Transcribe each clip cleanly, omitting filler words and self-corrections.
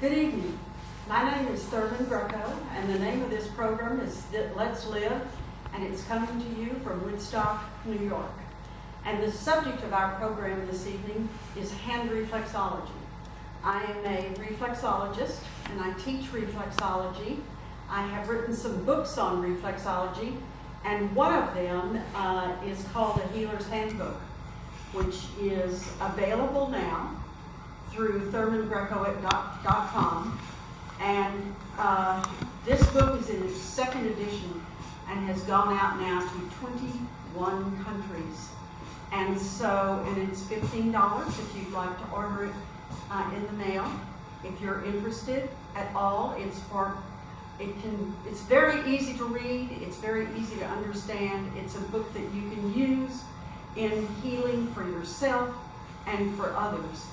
Good evening. My name is Thurman Greco, and the name of this program is Let's Live, and it's coming to you from Woodstock, New York. And the subject of our program this evening is hand reflexology. I am a reflexologist, and I teach reflexology. I have written some books on reflexology, and one of them is called A Healer's Handbook, which is available now through ThurmanGreco.com. And this book is in its second edition and has gone out now to 21 countries. And it's $15 if you'd like to order it in the mail. If you're interested at all, it's very easy to read, it's very easy to understand. It's a book that you can use in healing for yourself and for others.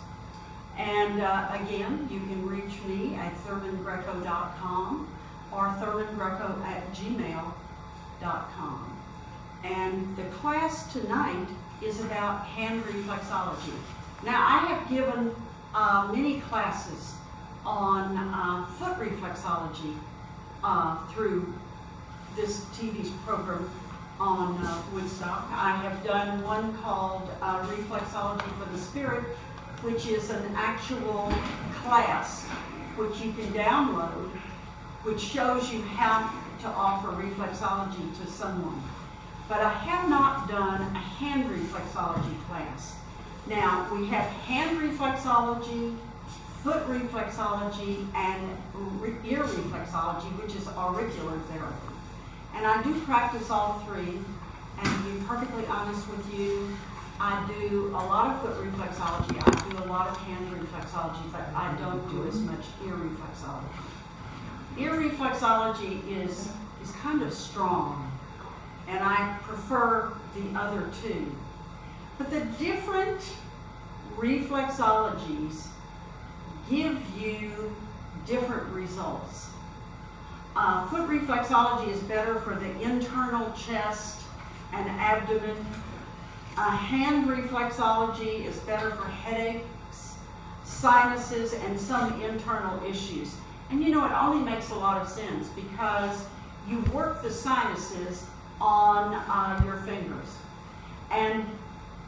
And again, you can reach me at ThurmanGreco.com or ThurmanGreco@gmail.com. And the class tonight is about hand reflexology. Now, I have given many classes on foot reflexology through this TV program on Woodstock. I have done one called Reflexology for the Spirit, which is an actual class which you can download, which shows you how to offer reflexology to someone. But I have not done a hand reflexology class. Now, we have hand reflexology, foot reflexology, and ear reflexology, which is auricular therapy. And I do practice all three, and to be perfectly honest with you, I do a lot of foot reflexology, I do a lot of hand reflexology, but I don't do as much ear reflexology. Ear reflexology is kind of strong, and I prefer the other two. But the different reflexologies give you different results. Foot reflexology is better for the internal chest and abdomen. Hand reflexology is better for headaches, sinuses, and some internal issues. And you know, it only makes a lot of sense because you work the sinuses on your fingers. And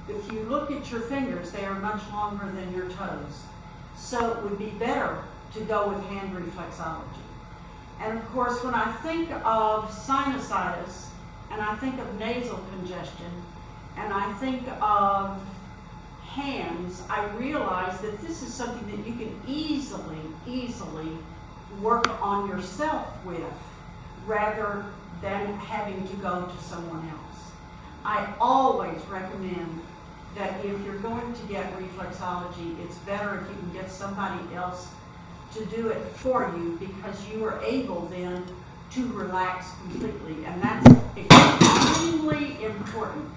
if you look at your fingers, they are much longer than your toes. So it would be better to go with hand reflexology. And of course, when I think of sinusitis, and I think of nasal congestion, and I think of hands, I realize that this is something that you can easily work on yourself with rather than having to go to someone else. I always recommend that if you're going to get reflexology, it's better if you can get somebody else to do it for you, because you are able then to relax completely. And that's extremely important,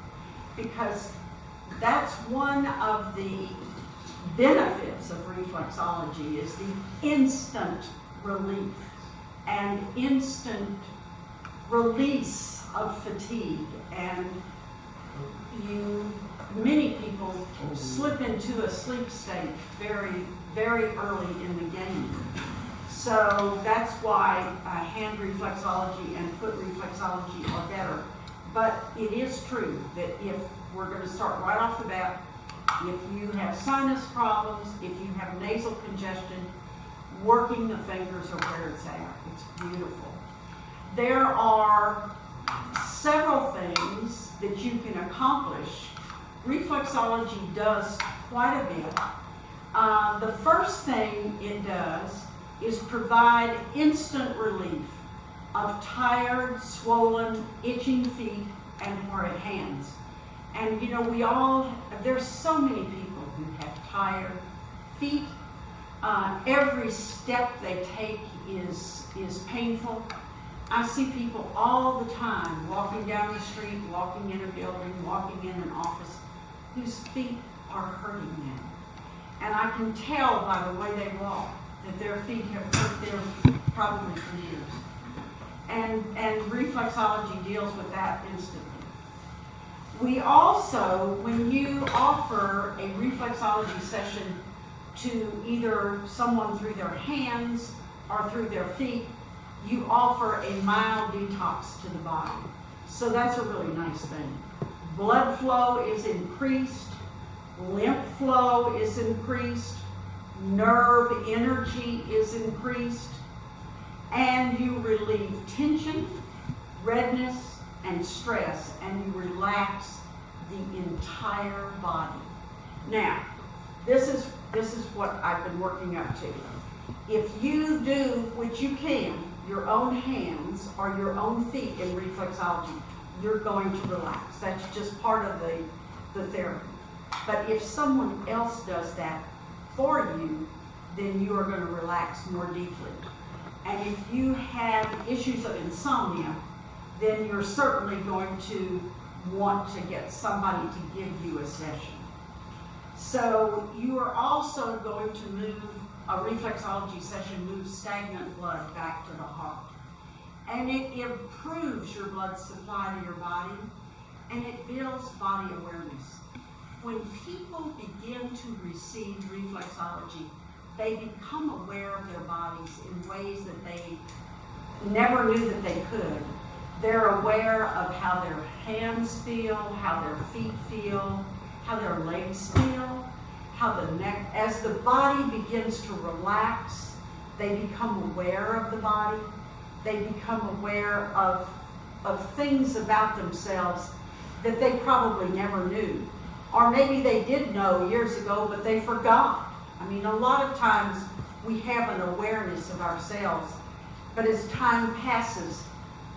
because that's one of the benefits of reflexology is the instant relief and instant release of fatigue. And many people slip into a sleep state very, very early in the game. So that's why hand reflexology and foot reflexology are better. But it is true that if we're going to start right off the bat, if you have sinus problems, if you have nasal congestion, working the fingers are where it's at. It's beautiful. There are several things that you can accomplish. Reflexology does quite a bit. The first thing it does is provide instant relief of tired, swollen, itching feet and horrid hands. And you know, there's so many people who have tired feet. Every step they take is painful. I see people all the time walking down the street, walking in a building, walking in an office, whose feet are hurting them. And I can tell by the way they walk that their feet have hurt them probably for years. And reflexology deals with that instantly. We also, when you offer a reflexology session to either someone through their hands or through their feet, you offer a mild detox to the body. So that's a really nice thing. Blood flow is increased, lymph flow is increased, nerve energy is increased, and you relieve tension, redness, and stress, and you relax the entire body. Now, this is what I've been working up to. If you do, which you can, your own hands or your own feet in reflexology, you're going to relax. That's just part of the therapy. But if someone else does that for you, then you are going to relax more deeply. And if you have issues of insomnia, then you're certainly going to want to get somebody to give you a session. So you are also going to move, a reflexology session moves stagnant blood back to the heart. And it improves your blood supply to your body, and it builds body awareness. When people begin to receive reflexology, they become aware of their bodies in ways that they never knew that they could. They're aware of how their hands feel, how their feet feel, how their legs feel, how the neck. As the body begins to relax, they become aware of the body. They become aware of things about themselves that they probably never knew. Or maybe they did know years ago, but they forgot. I mean, a lot of times we have an awareness of ourselves, but as time passes,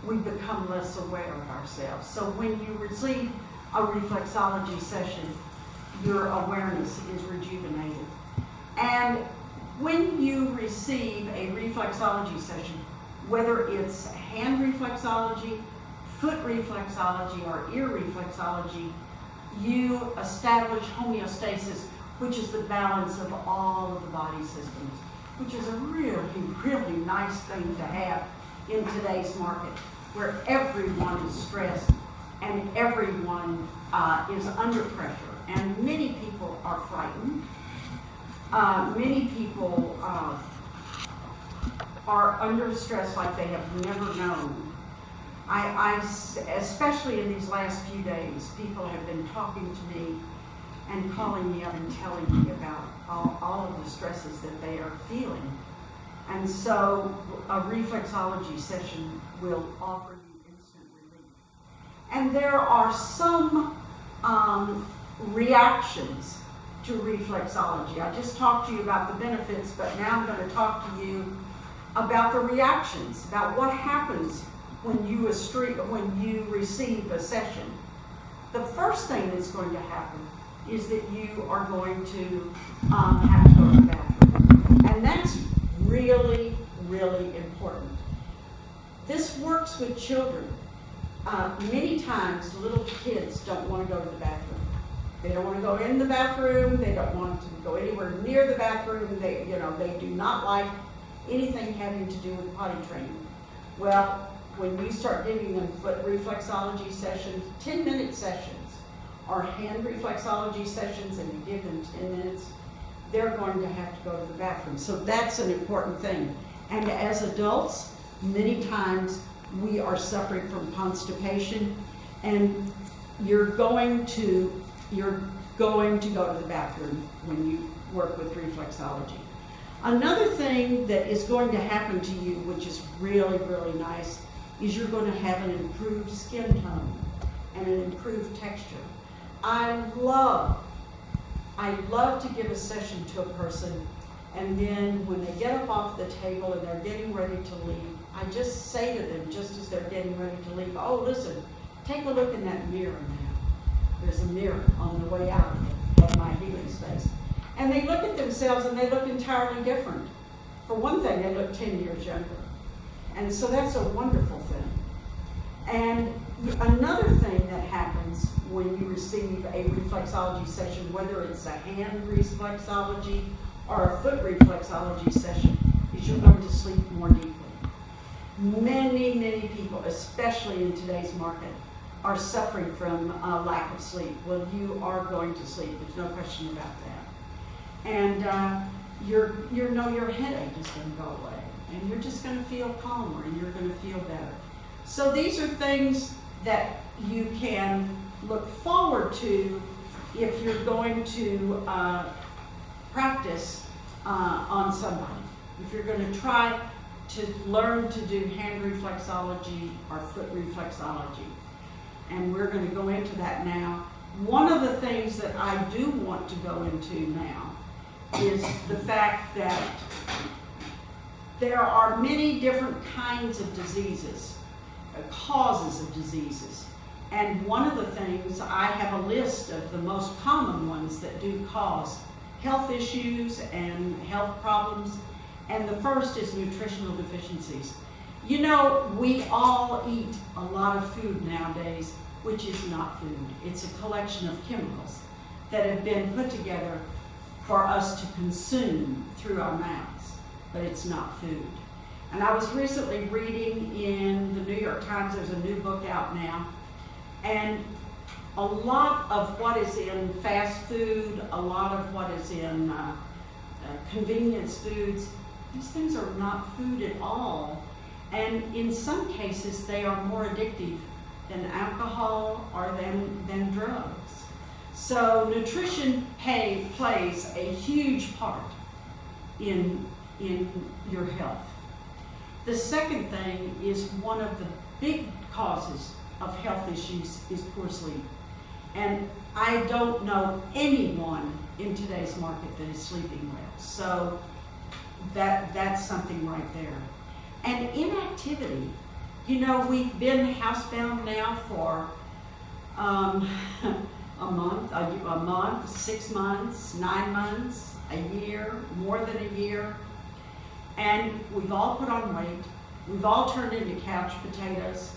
we become less aware of ourselves. So when you receive a reflexology session, your awareness is rejuvenated. And when you receive a reflexology session, whether it's hand reflexology, foot reflexology, or ear reflexology, you establish homeostasis, which is the balance of all of the body systems, which is a really, really nice thing to have in today's market, where everyone is stressed and everyone is under pressure. And many people are frightened. Many people are under stress like they have never known. I especially in these last few days, people have been talking to me and calling me up and telling me about all of the stresses that they are feeling. And so a reflexology session will offer you instant relief. And there are some reactions to reflexology. I just talked to you about the benefits, but now I'm going to talk to you about the reactions, about what happens when you receive a session. The first thing that's going to happen is that you are going to have to go to the bathroom. And that's really, really important. This works with children. Many times little kids don't want to go to the bathroom. They don't want to go in the bathroom. They don't want to go anywhere near the bathroom. They do not like anything having to do with potty training. Well, when you start giving them foot reflexology sessions, 10-minute sessions, or hand reflexology sessions, and you give them 10 minutes, they're going to have to go to the bathroom. So that's an important thing. And as adults, many times we are suffering from constipation, and you're going to go to the bathroom when you work with reflexology. Another thing that is going to happen to you, which is really, really nice, is you're going to have an improved skin tone and an improved texture. I love to give a session to a person, and then when they get up off the table and they're getting ready to leave, I just say to them, just as they're getting ready to leave, oh, listen, take a look in that mirror now. There's a mirror on the way out of my healing space. And they look at themselves and they look entirely different. For one thing, they look 10 years younger. And so that's a wonderful thing. And another thing that happens when you receive a reflexology session, whether it's a hand reflexology or a foot reflexology session, is you're going to sleep more deeply. Many, many people, especially in today's market, are suffering from a lack of sleep. Well, you are going to sleep. There's no question about that. and your headache is going to go away, and you're just going to feel calmer, and you're going to feel better. So these are things that you can look forward to if you're going to practice on somebody. If you're going to try to learn to do hand reflexology or foot reflexology. And we're going to go into that now. One of the things that I do want to go into now is the fact that there are many different kinds of diseases, causes of diseases. And one of the things, I have a list of the most common ones that do cause health issues and health problems. And the first is nutritional deficiencies. You know, we all eat a lot of food nowadays, which is not food. It's a collection of chemicals that have been put together for us to consume through our mouths, but it's not food. And I was recently reading in the New York Times, there's a new book out now, and a lot of what is in fast food, a lot of what is in convenience foods, these things are not food at all. And in some cases, they are more addictive than alcohol or than drugs. So nutrition plays a huge part in your health. The second thing is one of the big causes of health issues is poor sleep. And I don't know anyone in today's market that is sleeping well. So that's something right there. And inactivity. You know, we've been housebound now for a month, 6 months, 9 months, a year, more than a year. And we've all put on weight. We've all turned into couch potatoes.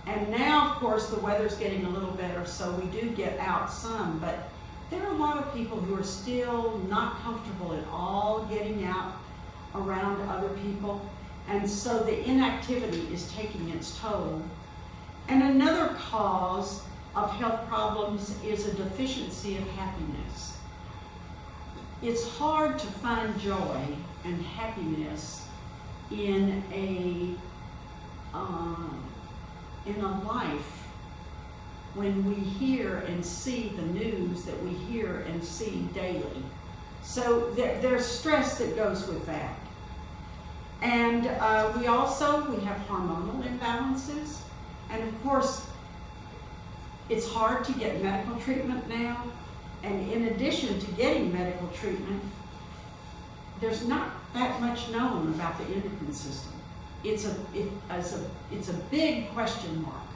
And now, of course, the weather's getting a little better, so we do get out some. But there are a lot of people who are still not comfortable at all getting out around other people. And so the inactivity is taking its toll. And another cause of health problems is a deficiency of happiness. It's hard to find joy and happiness in a life when we hear and see the news that we hear and see daily. So there's stress that goes with that. And we have hormonal imbalances. And of course, it's hard to get medical treatment now. And in addition to getting medical treatment, there's not that much known about the endocrine system. It's a big question mark.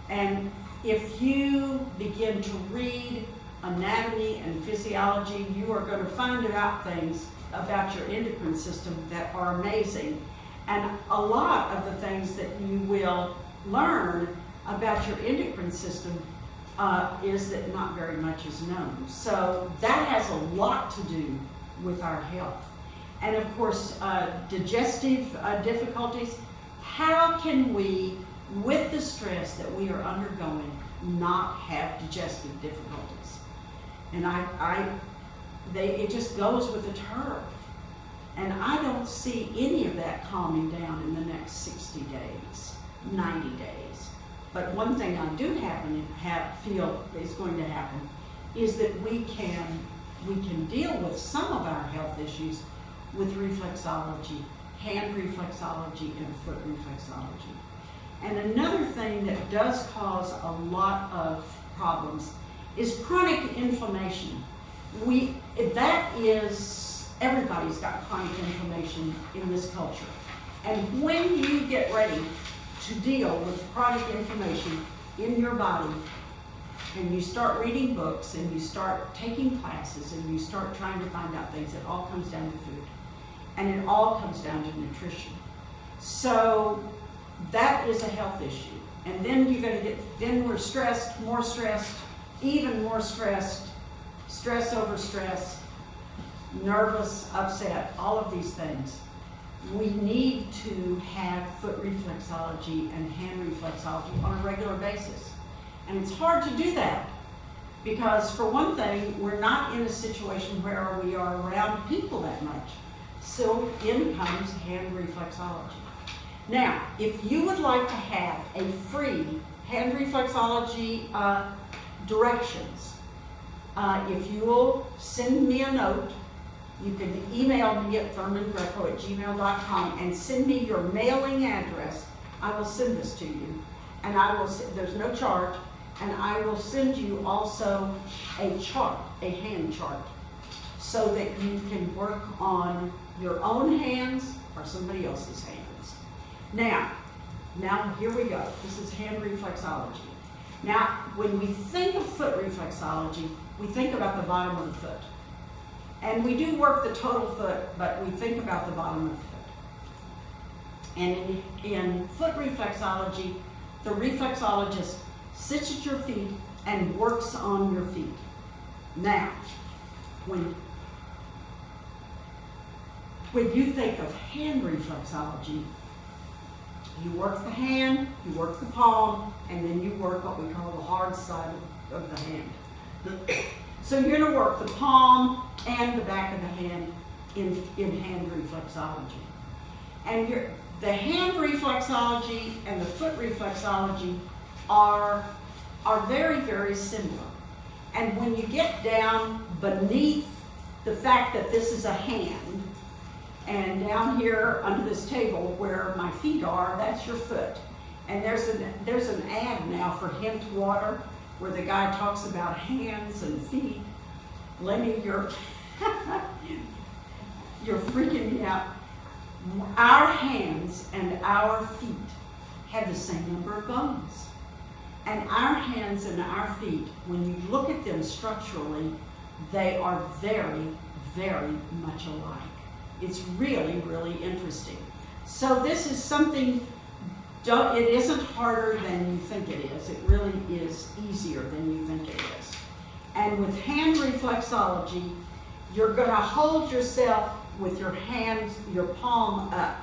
And if you begin to read anatomy and physiology, you are going to find out things about your endocrine system that are amazing. And a lot of the things that you will learn about your endocrine system is that not very much is known. So that has a lot to do with our health. And of course, digestive difficulties. How can we, with the stress that we are undergoing, not have digestive difficulties? And it just goes with the turf. And I don't see any of that calming down in the next 60 days, 90 days. But one thing I do feel is going to happen is that we can deal with some of our health issues with reflexology, hand reflexology, and foot reflexology. And another thing that does cause a lot of problems is chronic inflammation. Everybody's got chronic inflammation in this culture. And when you get ready to deal with chronic inflammation in your body, and you start reading books, and you start taking classes, and you start trying to find out things, it all comes down to food. And it all comes down to nutrition. So that is a health issue. And then then we're stressed, more stressed, even more stressed, stress over stress, nervous, upset, all of these things. We need to have foot reflexology and hand reflexology on a regular basis. And it's hard to do that Because for one thing, we're not in a situation where we are around people that much. So in comes hand reflexology. Now, if you would like to have a free hand reflexology directions, if you will send me a note, you can email me at thurmangreco@gmail.com and send me your mailing address. I will send this to you. And there's no charge. And I will send you also a chart, a hand chart, so that you can work on your own hands or somebody else's hands. Now here we go. This is hand reflexology. Now, when we think of foot reflexology, we think about the bottom of the foot. And we do work the total foot, but we think about the bottom of the foot. And in foot reflexology, the reflexologist sits at your feet and works on your feet. Now, when you think of hand reflexology, you work the hand, you work the palm, and then you work what we call the hard side of the hand. So you're going to work the palm and the back of the hand in hand reflexology. And the hand reflexology and the foot reflexology are very, very similar. And when you get down beneath the fact that this is a hand, and down here under this table where my feet are, that's your foot. And there's an ad now for Hint Water where the guy talks about hands and feet. Lenny, you're freaking me out. Our hands and our feet have the same number of bones. And our hands and our feet, when you look at them structurally, they are very, very much alike. It's really, really interesting. So this is something, it isn't harder than you think it is. It really is easier than you think it is. And with hand reflexology, you're going to hold yourself with your hands, your palm up.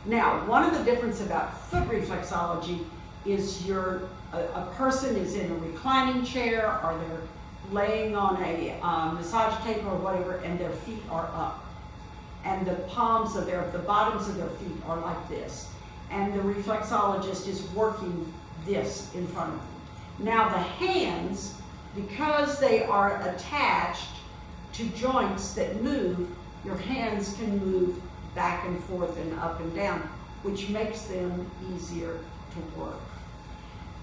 Now, one of the differences about foot reflexology is a person is in a reclining chair or they're laying on a massage table or whatever, and their feet are up. And the bottoms of their feet are like this. And the reflexologist is working this in front of them. Now the hands, because they are attached to joints that move, your hands can move back and forth and up and down, which makes them easier to work.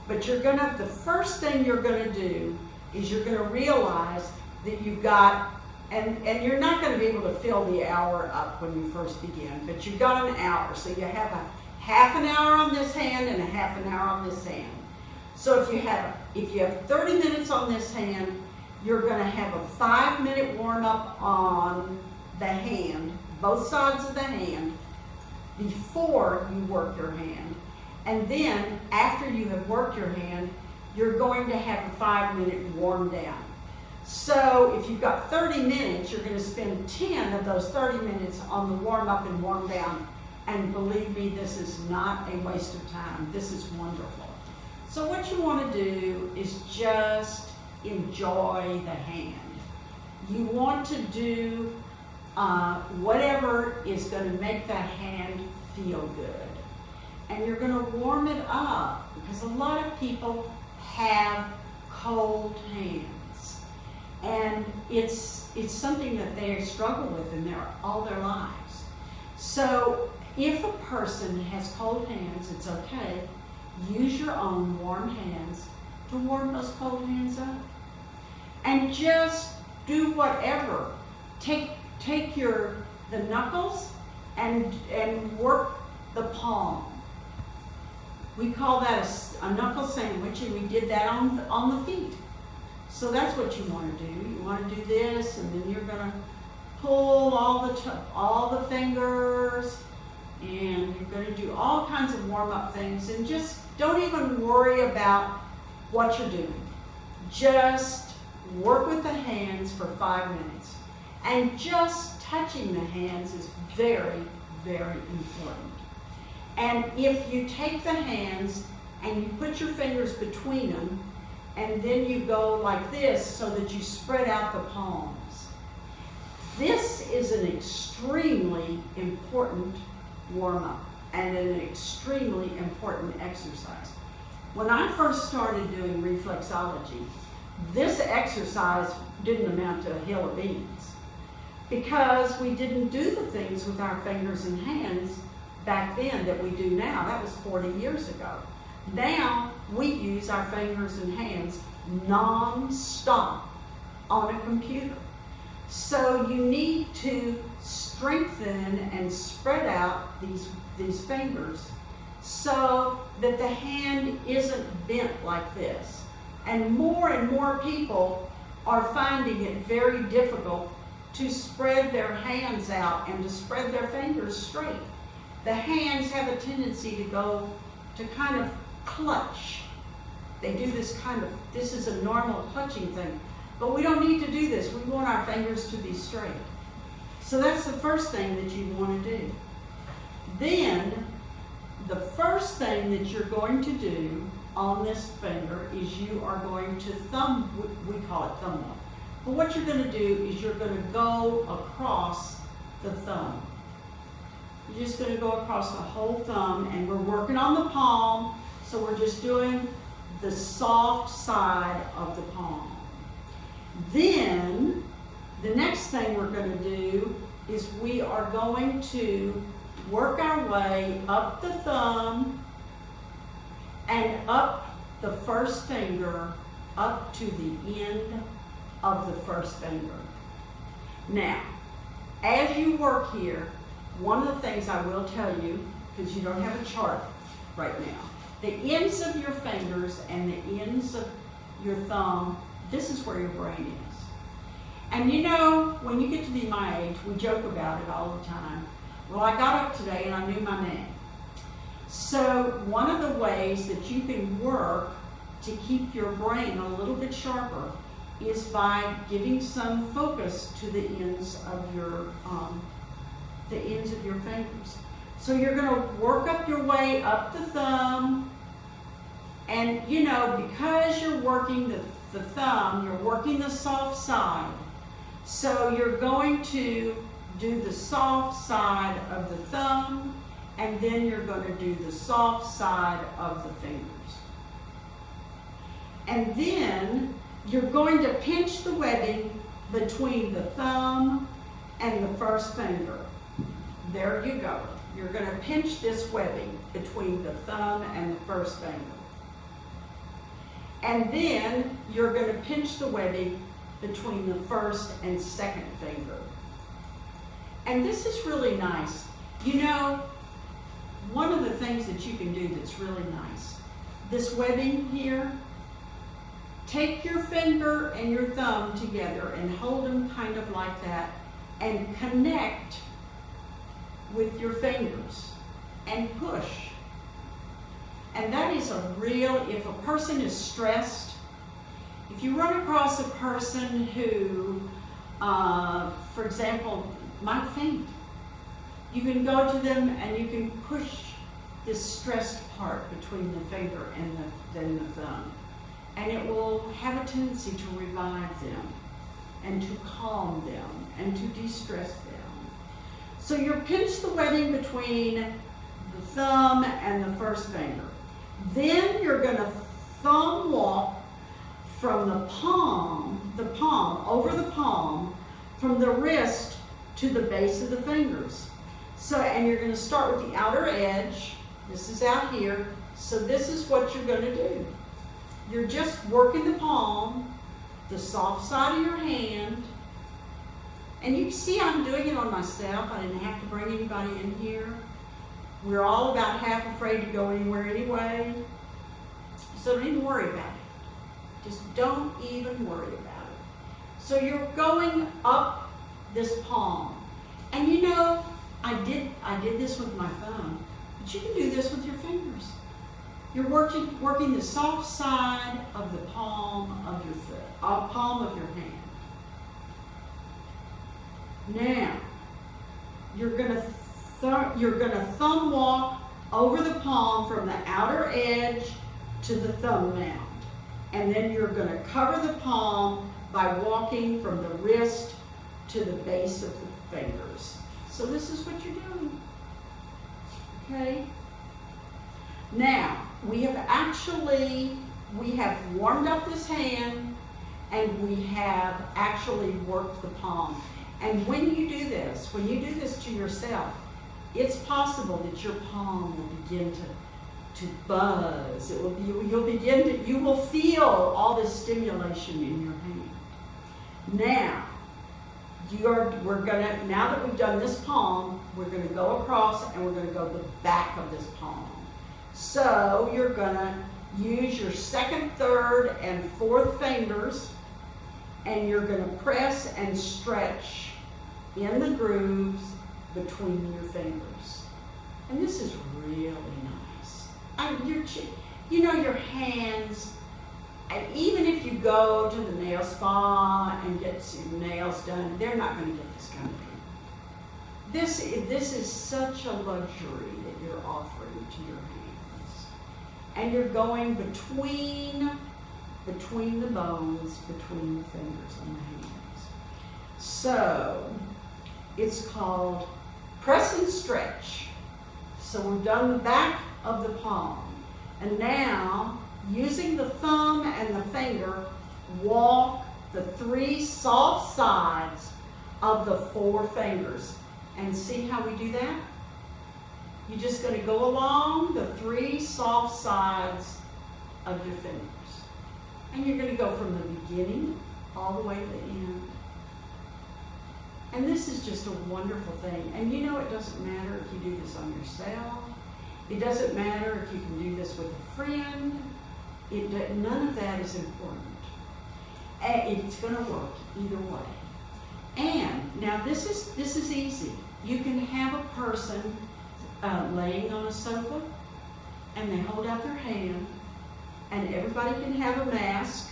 But the first thing you're gonna do is you're gonna realize that you've got, and you're not gonna be able to fill the hour up when you first begin, but you've got an hour. So you have a half an hour on this hand and a half an hour on this hand. So if you have 30 minutes on this hand, you're gonna have a 5-minute warm-up on the hand, both sides of the hand, before you work your hand. And then, after you have worked your hand, you're going to have a 5-minute warm down. So, if you've got 30 minutes, you're going to spend 10 of those 30 minutes on the warm up and warm down. And believe me, this is not a waste of time. This is wonderful. So, what you want to do is just enjoy the hand. You want to do whatever is going to make that hand feel good. And you're going to warm it up because a lot of people have cold hands. And it's something that they struggle with all their lives. So if a person has cold hands, it's okay. Use your own warm hands to warm those cold hands up. And just do whatever. Take the knuckles and work the palm. We call that a knuckle sandwich, and we did that on the feet. So that's what you want to do. You want to do this, and then you're going to pull all the fingers, and you're going to do all kinds of warm-up things, and just don't even worry about what you're doing. Just work with the hands for 5 minutes. And just touching the hands is very, very important. And if you take the hands and you put your fingers between them and then you go like this so that you spread out the palms. This is an extremely important warm-up and an extremely important exercise. When I first started doing reflexology, this exercise didn't amount to a hill of beans because we didn't do the things with our fingers and hands back then that we do now. That was 40 years ago. Now we use our fingers and hands non-stop on a computer. So you need to strengthen and spread out these fingers so that the hand isn't bent like this. And more people are finding it very difficult to spread their hands out and to spread their fingers straight. The hands have a tendency to go to kind of clutch. They do this is a normal clutching thing. But we don't need to do this. We want our fingers to be straight. So that's the first thing that you want to do. Then, the first thing that you're going to do on this finger is you are going to we call it thumb walk. But what you're going to do is you're going to go across the thumb. You're just going to go across the whole thumb, and we're working on the palm, so we're just doing the soft side of the palm. Then, the next thing we're going to do is we are going to work our way up the thumb and up the first finger up to the end of the first finger. Now, as you work here, one of the things I will tell you, because you don't have a chart right now, the ends of your fingers and the ends of your thumb, this is where your brain is. And you know, when you get to be my age, we joke about it all the time. Well, I got up today and I knew my name. So one of the ways that you can work to keep your brain a little bit sharper is by giving some focus to the ends of your fingers. So you're going to work up your way up the thumb, and you know, because you're working the thumb, you're working the soft side. So you're going to do the soft side of the thumb, and then you're going to do the soft side of the fingers. And then you're going to pinch the webbing between the thumb and the first finger. There you go. You're going to pinch this webbing between the thumb and the first finger. And then you're going to pinch the webbing between the first and second finger. And this is really nice. You know, one of the things that you can do that's really nice, this webbing here, take your finger and your thumb together and hold them kind of like that and connect with your fingers and push. And that is if a person is stressed, if you run across a person who, for example, might faint, you can go to them and you can push this stressed part between the finger and then the thumb. And it will have a tendency to revive them and to calm them and to de-stress them. So you pinch the webbing between the thumb and the first finger. Then you're going to thumb walk from the palm, over the palm, from the wrist to the base of the fingers. And you're going to start with the outer edge. This is out here. So this is what you're going to do. You're just working the palm, the soft side of your hand. And you can see I'm doing it on myself. I didn't have to bring anybody in here. We're all about half afraid to go anywhere anyway. So don't even worry about it. Just don't even worry about it. So you're going up this palm. And you know, I did this with my thumb, but you can do this with your fingers. You're working the soft side of the palm of your foot, palm of your hand. Now, you're going to thumb walk over the palm from the outer edge to the thumb mound. And then you're going to cover the palm by walking from the wrist to the base of the fingers. So this is what you're doing. Okay? Now, we have warmed up this hand, and we have actually worked the palm. And when you do this to yourself, it's possible that your palm will begin to buzz. You will feel all this stimulation in your hand. Now, now that we've done this palm, we're going to go across and we're going to go to the back of this palm. So you're going to use your second, third, and fourth fingers, and you're going to press and stretch in the grooves between your fingers. And this is really nice. Your hands, and even if you go to the nail spa and get your nails done, they're not going to get this kind of pain. This is such a luxury that you're offering to your hands. And you're going between the bones, between the fingers on the hands. So, it's called press and stretch. So we've done the back of the palm. And now, using the thumb and the finger, walk the 3 soft sides of the 4 fingers. And see how we do that? You're just going to go along the 3 soft sides of your fingers. And you're going to go from the beginning all the way to the end. And this is just a wonderful thing. And it doesn't matter if you do this on yourself. It doesn't matter if you can do this with a friend. None of that is important. It's going to work either way. And now this is easy. You can have a person laying on a sofa, and they hold out their hand, and everybody can have a mask,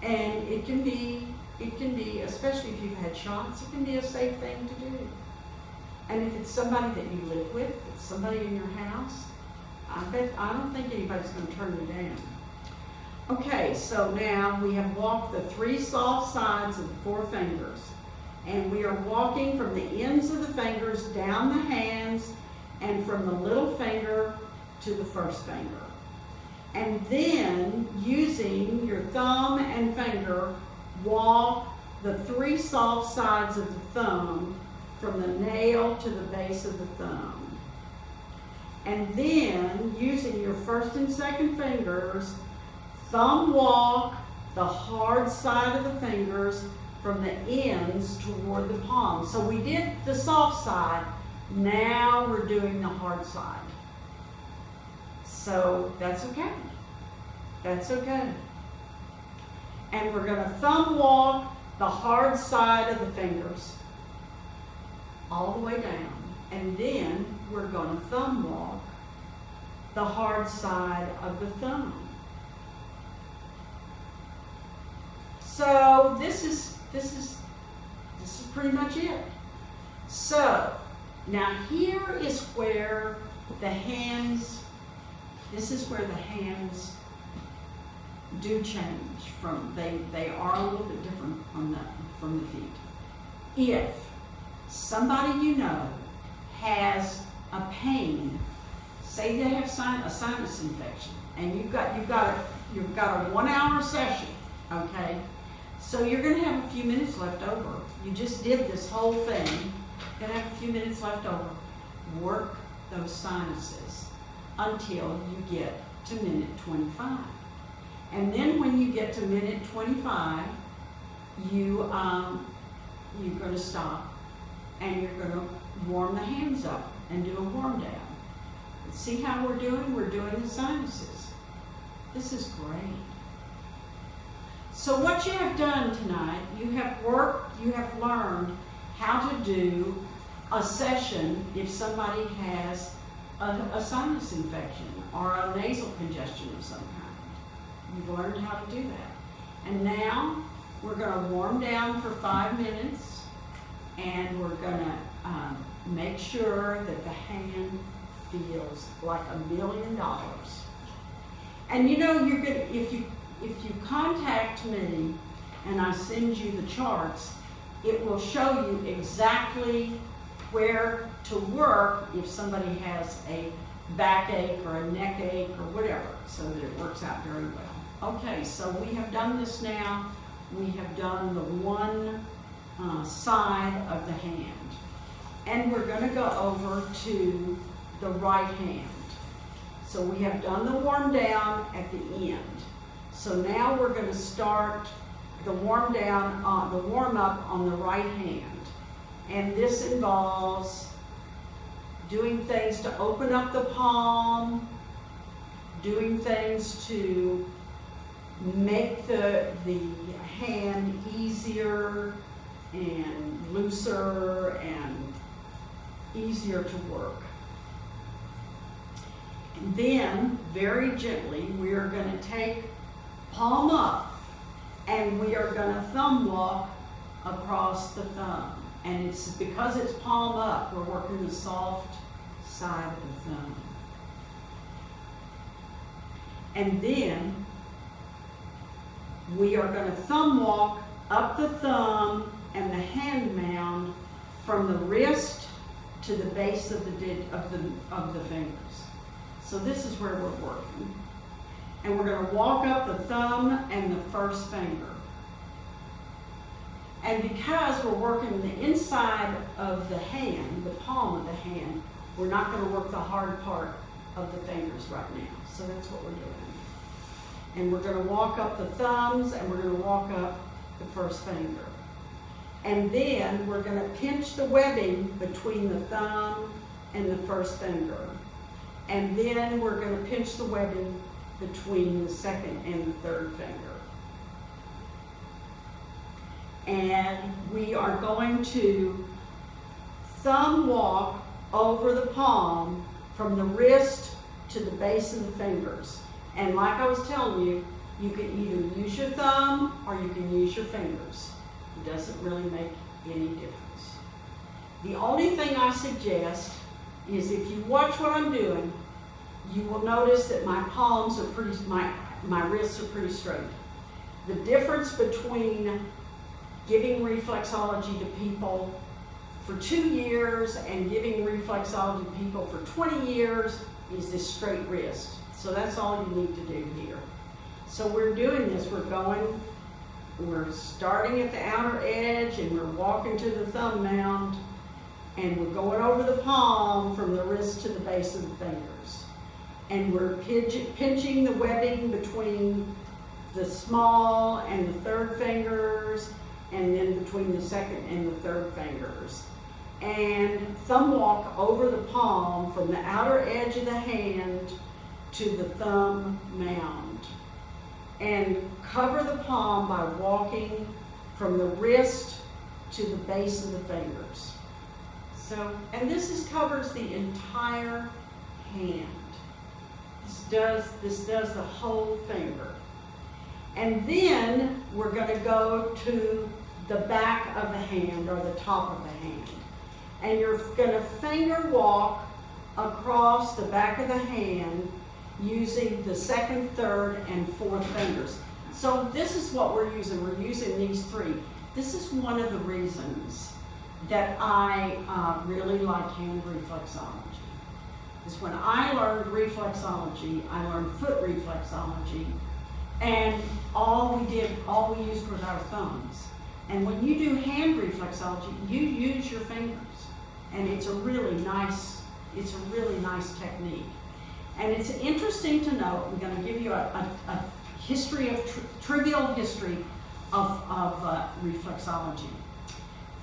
and it can be, especially if you've had shots, it can be a safe thing to do. And if it's somebody that you live with, it's somebody in your house, I don't think anybody's going to turn you down. Okay, so now we have walked the 3 soft sides of the 4 fingers. And we are walking from the ends of the fingers down the hands and from the little finger to the first finger. And then, using your thumb and finger, walk the 3 soft sides of the thumb from the nail to the base of the thumb. And then, using your first and second fingers, thumb walk the hard side of the fingers from the ends toward the palm. So we did the soft side, now we're doing the hard side. So that's okay. That's okay. And we're going to thumb walk the hard side of the fingers all the way down. And then we're going to thumb walk the hard side of the thumb. So this is pretty much it. So now here is where the hands, do change from, they are a little bit different from the feet. If somebody you know has a pain, say they have a sinus infection, and you've got a 1-hour session, okay? So you're going to have a few minutes left over. You just did this whole thing. You're going to have a few minutes left over. Work those sinuses until you get to minute 25. And then when you get to minute 25, you're going to stop and you're going to warm the hands up and do a warm down. See how we're doing? We're doing the sinuses. This is great. So what you have done tonight, you have learned how to do a session if somebody has a sinus infection or a nasal congestion of some kind. You've learned how to do that. And now we're going to warm down for 5 minutes, and we're going to make sure that the hand feels like $1 million. And you're good if you if you contact me and I send you the charts, it will show you exactly where to work if somebody has a backache or a neck ache or whatever, so that it works out very well. Okay, so we have done this now. We have done the one side of the hand. And we're going to go over to the right hand. So we have done the warm down at the end. So now we're going to start the warm down, the warm up on the right hand. And this involves doing things to open up the palm, doing things to make the hand easier and looser and easier to work. And then, very gently, we are going to take palm up and we are going to thumb walk across the thumb. And it's because it's palm up, we're working the soft side of the thumb. And then we are going to thumb walk up the thumb and the hand mound from the wrist to the base of the fingers. So this is where we're working. And we're going to walk up the thumb and the first finger. And because we're working the inside of the hand, the palm of the hand, we're not going to work the hard part of the fingers right now. So that's what we're doing. And we're going to walk up the thumbs and we're going to walk up the first finger. And then we're going to pinch the webbing between the thumb and the first finger. And then we're going to pinch the webbing between the second and the third finger. And we are going to thumb walk over the palm from the wrist to the base of the fingers. And like I was telling you, you can either use your thumb or you can use your fingers. It doesn't really make any difference. The only thing I suggest is if you watch what I'm doing, you will notice that my palms are my wrists are pretty straight. The difference between giving reflexology to people for 2 years and giving reflexology to people for 20 years is this straight wrist. So that's all you need to do here. So we're doing this, we're starting at the outer edge and we're walking to the thumb mound and we're going over the palm from the wrist to the base of the fingers. And we're pinching the webbing between the small and the third fingers, and then between the second and the third fingers. And thumb walk over the palm from the outer edge of the hand to the thumb mound. And cover the palm by walking from the wrist to the base of the fingers. So, and this covers the entire hand. This does the whole finger. And then we're going to go to the back of the hand or the top of the hand. And you're going to finger walk across the back of the hand using the second, third, and fourth fingers. So this is what we're using. We're using these three. This is one of the reasons that I really like hand reflexology. Is when I learned reflexology, I learned foot reflexology, and all we used was our thumbs. And when you do hand reflexology, you use your fingers, and it's a really nice technique. And it's interesting to note. We're going to give you a history of trivial history of reflexology.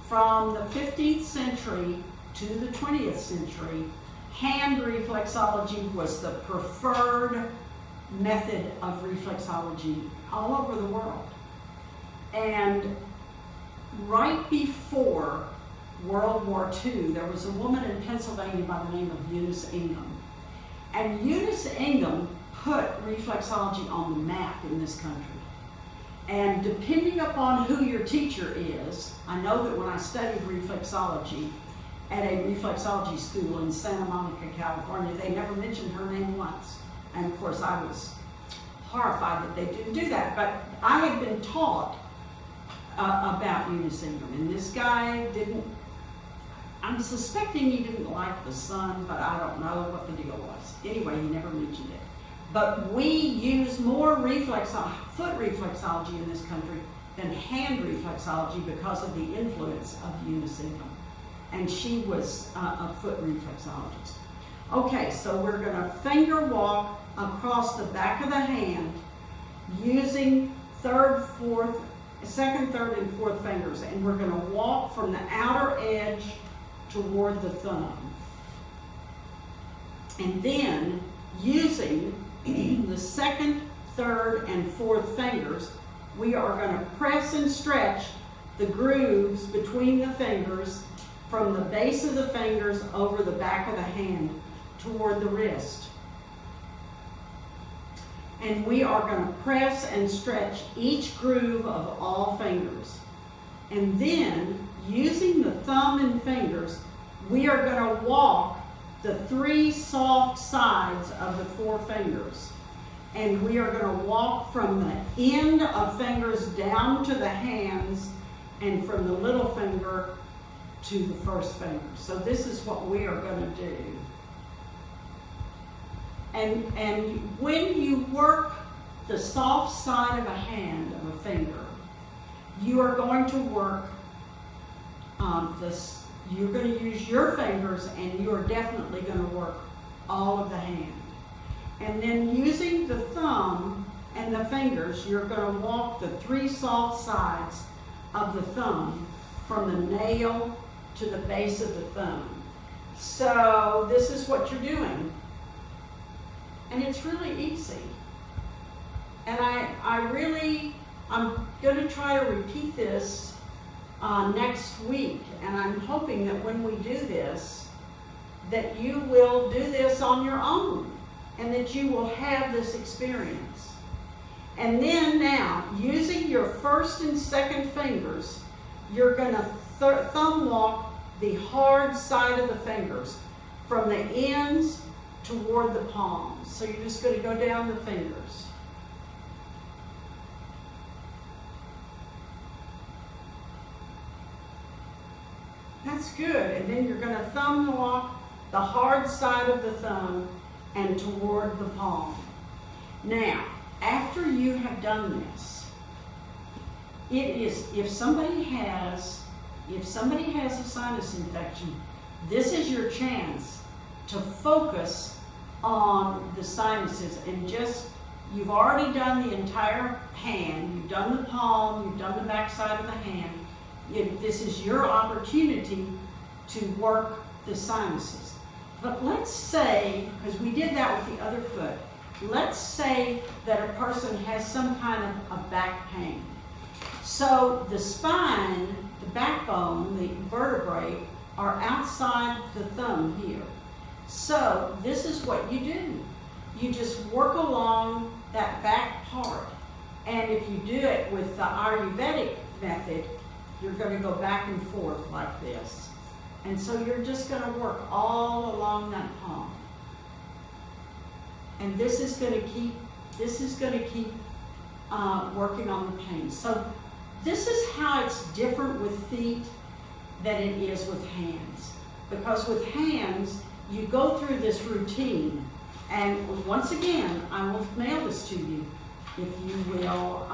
From the 15th century to the 20th century, hand reflexology was the preferred method of reflexology all over the world. And right before World War II, there was a woman in Pennsylvania by the name of Eunice Ingham. And Eunice Ingham put reflexology on the map in this country. And depending upon who your teacher is, I know that when I studied reflexology at a reflexology school in Santa Monica, California, they never mentioned her name once. And of course I was horrified that they didn't do that. But I had been taught about unisynchrony, and this guy didn't. I'm suspecting he didn't like the sun, but I don't know what the deal was. Anyway, he never mentioned it. But we use more foot reflexology in this country than hand reflexology because of the influence of unisynchrony. And she was a foot reflexologist. Okay, so we're going to finger walk across the back of the hand using second, third, and fourth fingers. And we're going to walk from the outer edge toward the thumb. And then using the second, third, and fourth fingers, we are going to press and stretch the grooves between the fingers from the base of the fingers over the back of the hand toward the wrist. And we are going to press and stretch each groove of all fingers. And then, using the thumb and fingers, we are going to walk the 3 soft sides of the 4 fingers. And we are going to walk from the end of fingers down to the hands and from the little finger to the first finger. So this is what we are going to do. And when you work the soft side of a hand, of a finger, you are going to work you're going to use your fingers, and you are definitely going to work all of the hand. And then using the thumb and the fingers, you're going to walk the 3 soft sides of the thumb from the nail to the base of the thumb. So this is what you're doing. And it's really easy. And I'm going to try to repeat this next week. And I'm hoping that when we do this, that you will do this on your own and that you will have this experience. And then now, using your first and second fingers, you're going to thumb walk the hard side of the fingers from the ends toward the palms. So you're just going to go down the fingers. That's good. And then you're going to thumb walk the hard side of the thumb and toward the palm. Now, after you have done this, if somebody has a sinus infection, this is your chance to focus on the sinuses and you've already done the entire hand, you've done the palm, you've done the back side of the hand. This is your opportunity to work the sinuses. But let's say, because we did that with the other foot, let's say that a person has some kind of a back pain. So the spine, the backbone, the vertebrae are outside the thumb here. So this is what you do. You just work along that back part. And if you do it with the Ayurvedic method, you're going to go back and forth like this. And so you're just going to work all along that palm. And this is going to keep working on the pain. So this is how it's different with feet than it is with hands. Because with hands, you go through this routine. And once again, I will mail this to you. If you will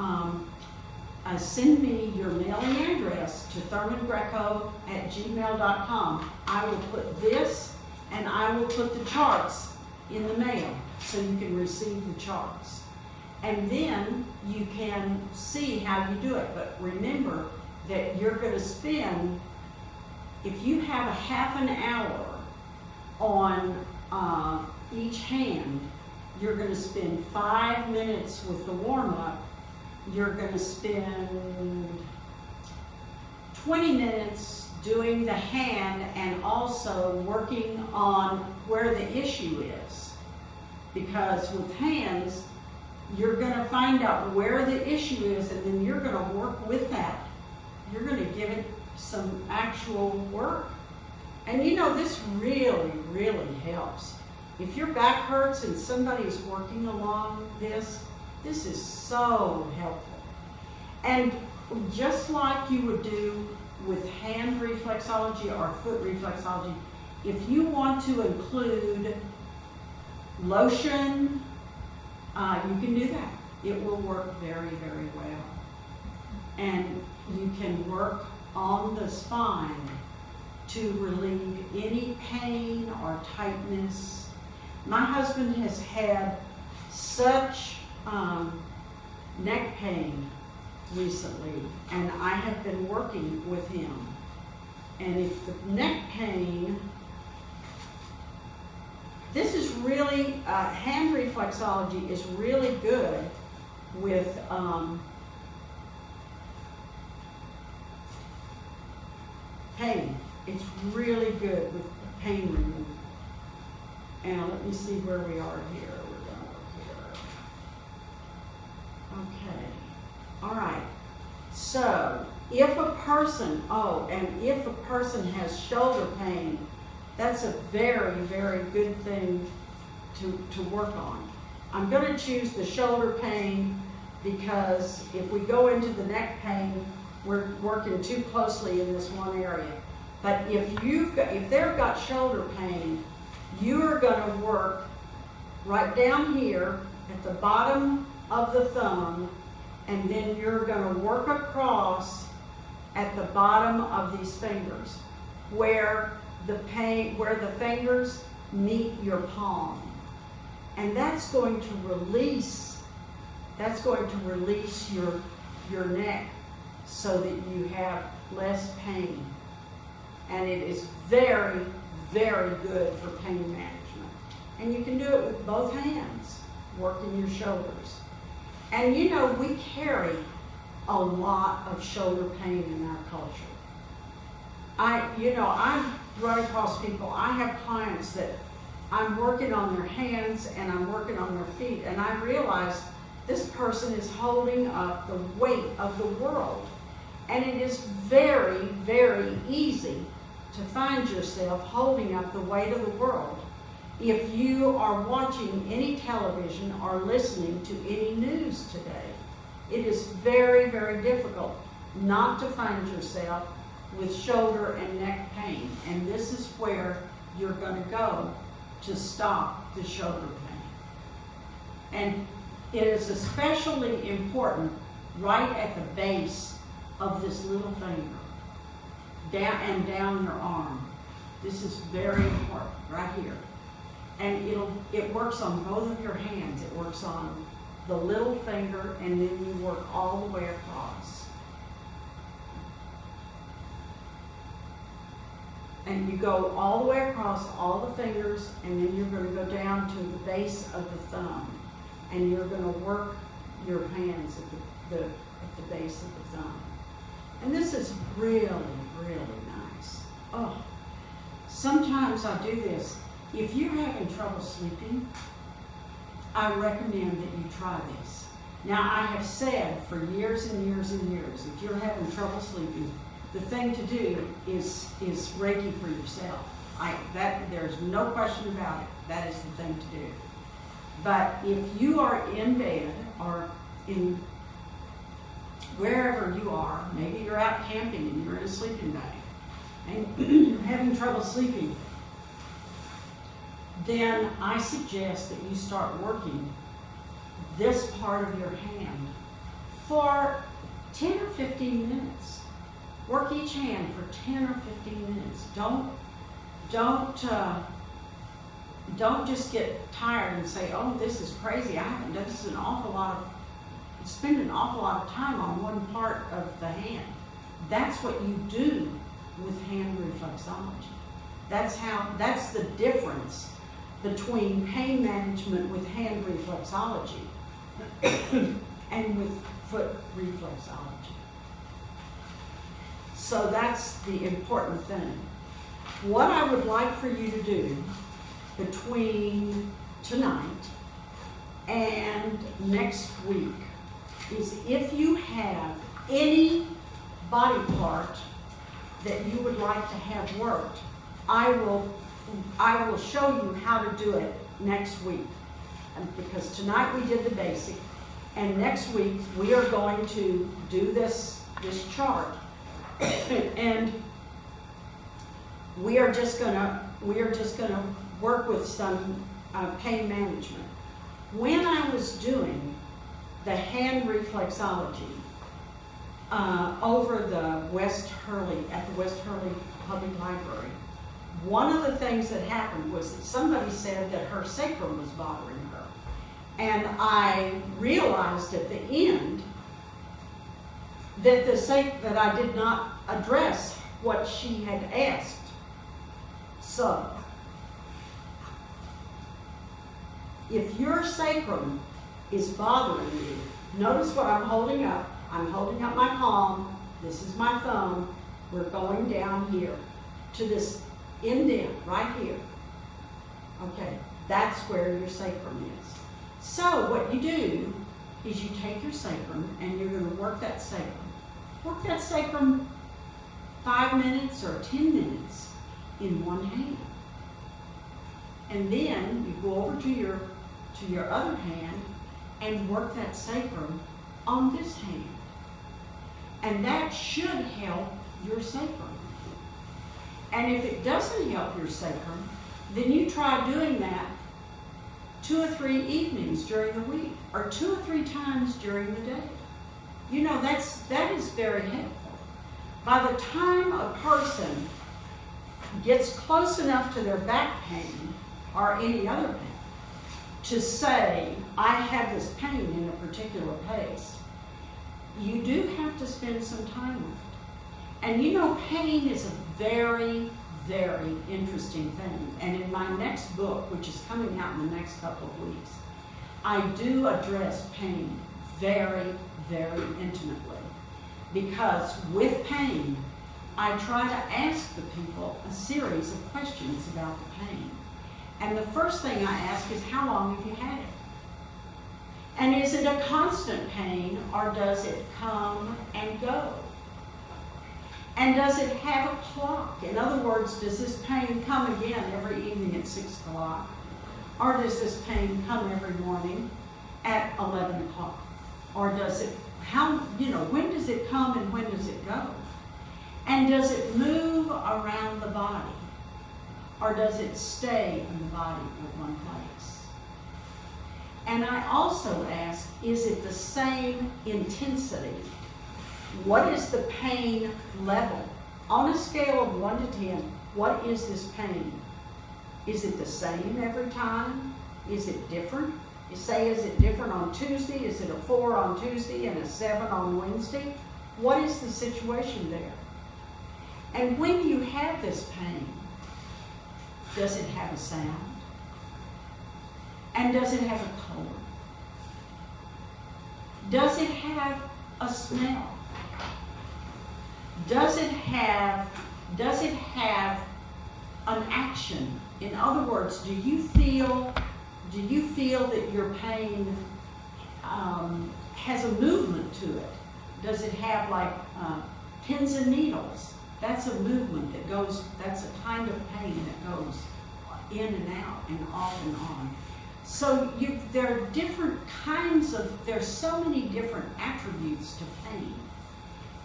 send me your mailing address to thurmangreco@gmail.com. I will put this and I will put the charts in the mail so you can receive the charts. And then you can see how you do it. But remember that you're going to spend, if you have a half an hour on each hand, you're going to spend 5 minutes with the warm-up. You're going to spend 20 minutes doing the hand and also working on where the issue is. Because with hands, you're going to find out where the issue is, and then you're going to work with that. You're going to give it some actual work. And you know, this really, really helps. If your back hurts and somebody's working along this, This is so helpful. And just like you would do with hand reflexology or foot reflexology, if you want to include lotion, you can do that. It will work very, very well. And you can work on the spine to relieve any pain or tightness. My husband has had such neck pain recently, and I have been working with him. And if the neck pain, this is really, hand reflexology is really good with pain. It's really good with pain removal. And let me see where we are here. We're going to work here. Okay. All right. So, if a person, if a person has shoulder pain, that's a very, very good thing to work on. I'm going to choose the shoulder pain because if we go into the neck pain, we're working too closely in this one area. But if they've got shoulder pain, you are going to work right down here at the bottom of the thumb, and then you're going to work across at the bottom of these fingers where the fingers meet your palm. And that's going to release your neck so that you have less pain. And it is very, very good for pain management. And you can do it with both hands, working your shoulders. And you know, we carry a lot of shoulder pain in our culture. I run across people, I have clients that I'm working on their hands and I'm working on their feet, and I realize this person is holding up the weight of the world. And it is very, very easy to find yourself holding up the weight of the world if you are watching any television or listening to any news today. It is very, very difficult not to find yourself with shoulder and neck pain. And this is where you're going to go to stop the shoulder pain. And it is especially important right at the base of this little finger, down your arm. This is very important, right here. And it works on both of your hands. It works on the little finger, and then you work all the way across. And you go all the way across all the fingers, and then you're going to go down to the base of the thumb. And you're going to work your hands at the base of the thumb. And this is really, really nice. Oh, sometimes I do this. If you're having trouble sleeping, I recommend that you try this. Now, I have said for years and years and years, if you're having trouble sleeping, the thing to do is Reiki for yourself. There's no question about it. That is the thing to do. But if you are in bed or in wherever you are, maybe you're out camping and you're in a sleeping bag and you're having trouble sleeping, then I suggest that you start working this part of your hand for 10 or 15 minutes. Work each hand for 10 or 15 minutes. Don't just get tired and say, oh, this is crazy. I haven't done this spend an awful lot of time on one part of the hand. That's what you do with hand reflexology. That's the difference between pain management with hand reflexology and with foot reflexology. So that's the important thing. What I would like for you to do between tonight and next week is, if you have any body part that you would like to have worked, I will show you how to do it next week. Because tonight we did the basic, And next week, we are going to do this chart. And we are just gonna work with some pain management. When I was doing the hand reflexology over at the West Hurley Public Library, one of the things that happened was that somebody said that her sacrum was bothering her. And I realized at the end that I did not address what she had asked. So, if your sacrum is bothering you, notice what I'm holding up. I'm holding up my palm. This is my thumb. We're going down here to this indent right here. Okay, that's where your sacrum is. So what you do is you take your sacrum and you're going to work that sacrum. Work that sacrum 5 minutes or 10 minutes in one hand. And then you go over to your other hand and work that sacrum on this hand. And that should help your sacrum. And if it doesn't help your sacrum, then you try doing that 2 or 3 evenings during the week, or 2 or 3 times during the day. You know, that is very helpful. By the time a person gets close enough to their back pain or any other pain to say, I have this pain in a particular place, you do have to spend some time with it. And you know, pain is a very, very interesting thing. And in my next book, which is coming out in the next couple of weeks, I do address pain very, very intimately. Because with pain, I try to ask the people a series of questions about the pain. And the first thing I ask is, how long have you had it? And is it a constant pain, or does it come and go? And does it have a clock? In other words, does this pain come again every evening at 6 o'clock? Or does this pain come every morning at 11 o'clock? Or does it, when does it come and when does it go? And does it move around the body? Or does it stay in the body at one place? And I also ask, is it the same intensity? What is the pain level? On a scale of 1 to 10, what is this pain? Is it the same every time? Is it different? Is it different on Tuesday? Is it a 4 on Tuesday and a 7 on Wednesday? What is the situation there? And when you have this pain, does it have a sound? And does it have a color? Does it have a smell? Does it have an action? In other words, do you feel that your pain has a movement to it? Does it have like pins and needles? That's a movement that goes, that's a kind of pain that goes in and out and off and on. So there are different kinds there's so many different attributes to pain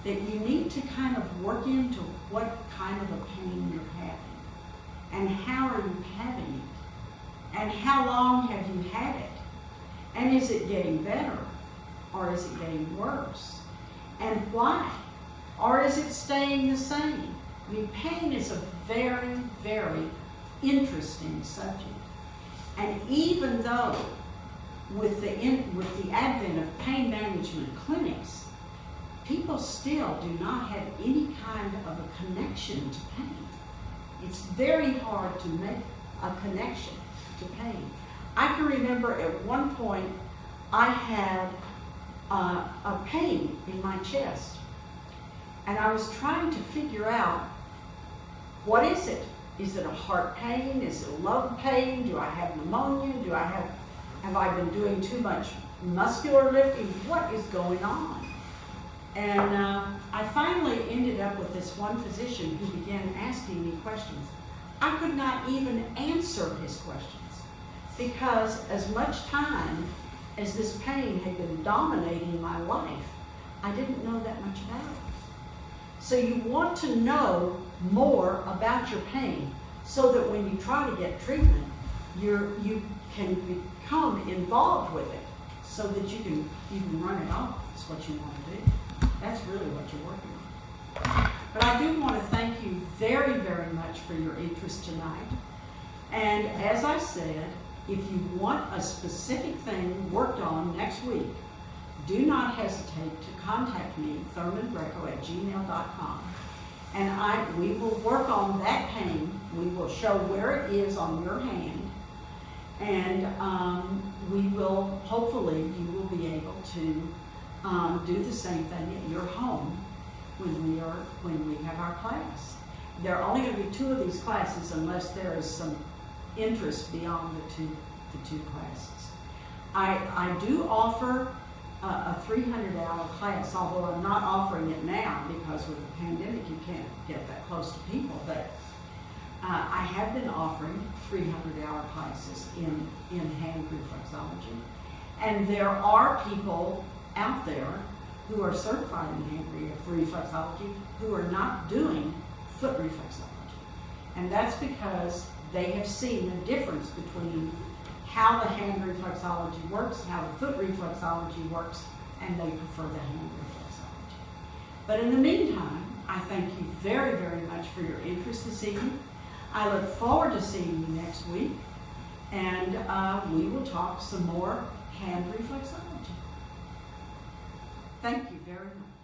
that you need to kind of work into what kind of a pain you're having. And how are you having it? And how long have you had it? And is it getting better? Or is it getting worse? And why? Or is it staying the same? I mean, pain is a very, very interesting subject. And even though with the advent of pain management clinics, people still do not have any kind of a connection to pain. It's very hard to make a connection to pain. I can remember at one point I had a pain in my chest. And I was trying to figure out, what is it? Is it a heart pain? Is it a lung pain? Do I have pneumonia? Have I been doing too much muscular lifting? What is going on? And I finally ended up with this one physician who began asking me questions. I could not even answer his questions because as much time as this pain had been dominating my life, I didn't know that much about it. So you want to know more about your pain so that when you try to get treatment, you can become involved with it so that you can run it off. That's what you want to do. That's really what you're working on. But I do want to thank you very, very much for your interest tonight. And as I said, if you want a specific thing worked on next week, do not hesitate to contact me, thurmangreco@gmail.com. And we will work on that pain. We will show where it is on your hand. And we will, hopefully, you will be able to do the same thing at your home when we have our class. There are only going to be 2 of these classes unless there is some interest beyond the two classes. I do offer a 300-hour class, although I'm not offering it now because with the pandemic you can't get that close to people. But I have been offering 300-hour classes in hand reflexology, and there are people out there who are certified in hand reflexology who are not doing foot reflexology, and that's because they have seen the difference between how the hand reflexology works, how the foot reflexology works, and they prefer the hand reflexology. But in the meantime, I thank you very, very much for your interest this evening. I look forward to seeing you next week, and we will talk some more hand reflexology. Thank you very much.